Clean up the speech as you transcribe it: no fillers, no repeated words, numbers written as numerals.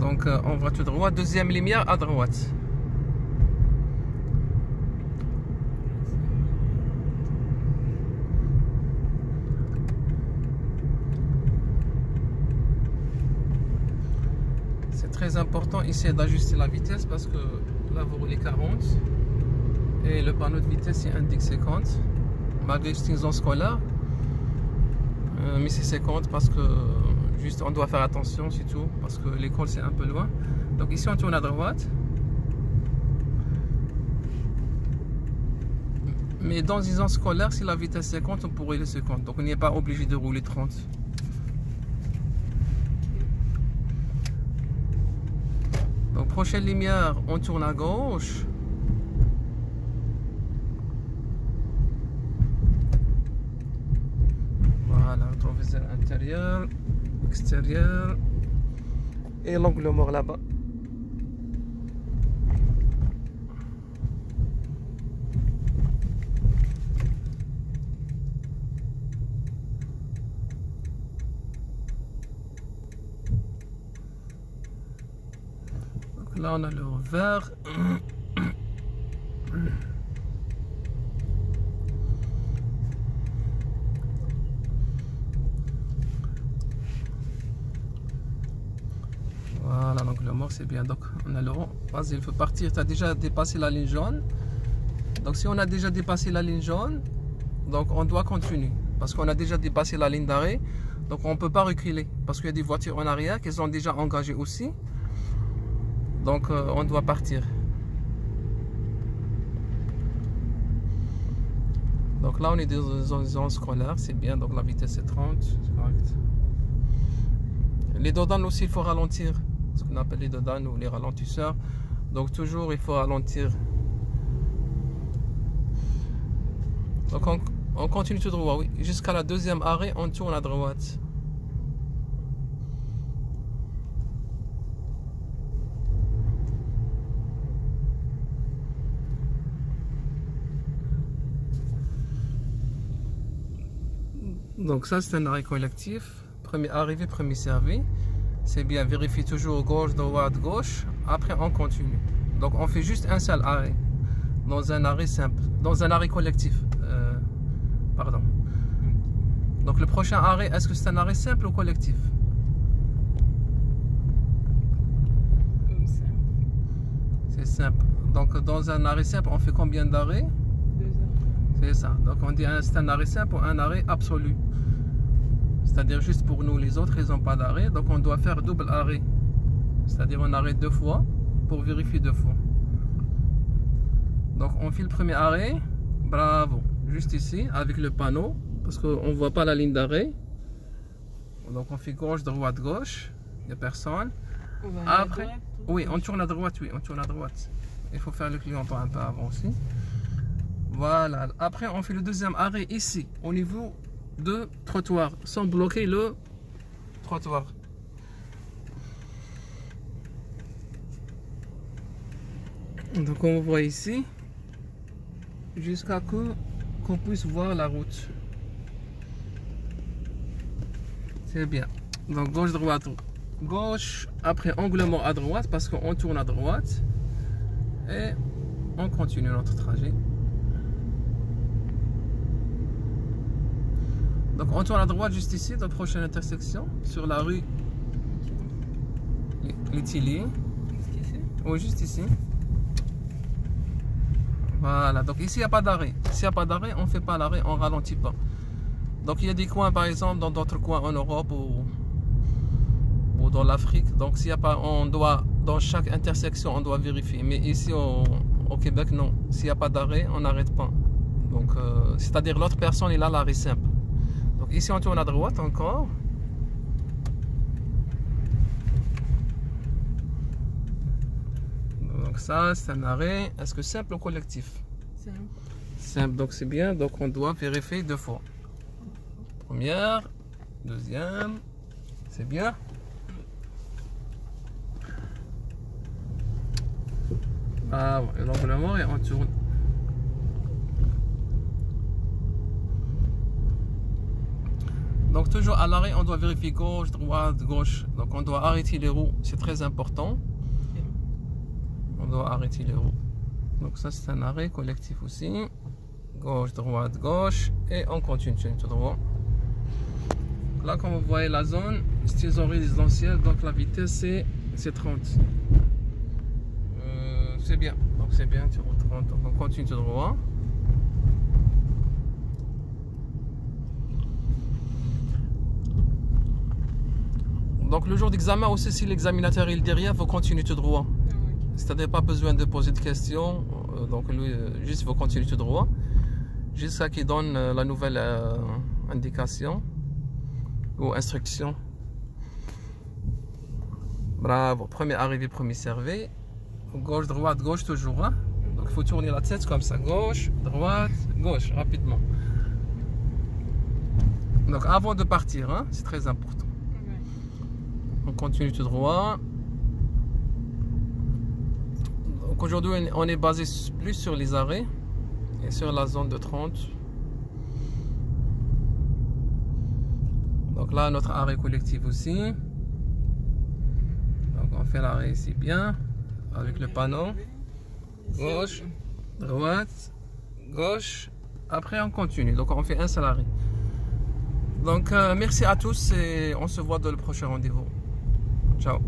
Donc on va tout droit, deuxième lumière à droite. C'est très important ici d'ajuster la vitesse parce que là vous roulez 40 et le panneau de vitesse il indique 50 malgré l'extinction scolaire, mais c'est 50 parce que juste on doit faire attention, c'est tout, parce que l'école c'est un peu loin. Donc ici on tourne à droite, mais dans une zone scolaire si la vitesse est 50 on pourrait le 50, donc on n'est pas obligé de rouler 30. Donc prochaine lumière on tourne à gauche. Voilà, rétroviseur intérieur, extérieur et l'angle mort là-bas. Donc là on a le vert. Voilà, donc le mort c'est bien. Donc on a le rond. Vas-y, il faut partir. Tu as déjà dépassé la ligne jaune. Donc si on a déjà dépassé la ligne jaune, donc on doit continuer. Parce qu'on a déjà dépassé la ligne d'arrêt. Donc on ne peut pas reculer. Parce qu'il y a des voitures en arrière qui sont déjà engagées aussi. Donc on doit partir. Donc là on est dans une zone scolaire. C'est bien. Donc la vitesse est 30. C'est correct. Les dodanes aussi il faut ralentir. Ce qu'on appelle les dodanes ou les ralentisseurs. Donc toujours il faut ralentir. Donc on continue tout droit, oui. Jusqu'à la deuxième arrêt, on tourne à droite. Donc ça c'est un arrêt collectif. Premier arrivé, premier servi. C'est bien, vérifie toujours gauche, droite, gauche. Après on continue. Donc on fait juste un seul arrêt. Dans un arrêt simple. Dans un arrêt collectif. Pardon. Donc le prochain arrêt, est-ce que c'est un arrêt simple ou collectif? Simple. C'est simple. Donc dans un arrêt simple, on fait combien d'arrêts? 2 arrêts. C'est ça. Donc on dit c'est un arrêt simple ou un arrêt absolu. C'est-à-dire juste pour nous, les autres, ils n'ont pas d'arrêt. Donc on doit faire double arrêt. C'est-à-dire on arrête 2 fois pour vérifier 2 fois. Donc on fait le premier arrêt. Bravo. Juste ici, avec le panneau. Parce qu'on ne voit pas la ligne d'arrêt. Donc on fait gauche, droite, gauche. Il n'y a personne. Après, oui, on tourne à droite, oui, on tourne à droite. Il faut faire le clignotant un peu avant aussi. Voilà. Après, on fait le deuxième arrêt ici, au niveau de trottoir, sans bloquer le trottoir. Donc on voit ici, jusqu'à qu'on puisse voir la route. C'est bien. Donc gauche, droite, gauche. Après angle mort à droite parce qu'on tourne à droite. Et on continue notre trajet. Donc on tourne à droite juste ici, dans la prochaine intersection, sur la rue Les Tilliers. Oui, juste ici. Voilà, donc ici il n'y a pas d'arrêt. S'il n'y a pas d'arrêt, on ne fait pas l'arrêt, on ne ralentit pas. Donc il y a des coins par exemple dans d'autres coins en Europe ou dans l'Afrique. Donc s'il n'y a pas, on doit, dans chaque intersection, on doit vérifier. Mais ici au Québec, non. S'il n'y a pas d'arrêt, on n'arrête pas. Donc c'est-à-dire l'autre personne, il a l'arrêt simple. Donc ici on tourne à droite encore. Donc ça c'est un arrêt. Est-ce que simple ou collectif? Simple. Simple, donc c'est bien. Donc on doit vérifier 2 fois. Première, deuxième, c'est bien. Ah ouais, donc le mort et on tourne. Donc Donc toujours à l'arrêt, on doit vérifier gauche, droite, gauche. Donc on doit arrêter les roues, c'est très important. On doit arrêter les roues. Donc ça c'est un arrêt collectif aussi. Gauche, droite, gauche. Et on continue tout droit. Là comme vous voyez la zone, c'est une zone résidentielle. Donc la vitesse c'est 30. C'est bien. Donc c'est bien, tu roules 30. Donc on continue tout droit. Donc le jour d'examen aussi, si l'examinateur est derrière, il faut continuer tout droit. C'est-à-dire pas besoin de poser de questions. Donc lui, juste il faut continuer tout droit. Jusqu'à qu'il donne la nouvelle indication ou instruction. Bravo. Premier arrivé, premier servi. Gauche, droite, gauche toujours. Hein? Donc il faut tourner la tête comme ça. Gauche, droite, gauche, rapidement. Donc avant de partir, hein, c'est très important. On continue tout droit. Donc aujourd'hui on est basé plus sur les arrêts et sur la zone de 30. Donc là notre arrêt collectif aussi. Donc on fait l'arrêt ici bien avec le panneau. Gauche, droite, gauche. Après on continue. Donc on fait un seul arrêt. Donc merci à tous et on se voit dans le prochain rendez-vous. Ciao.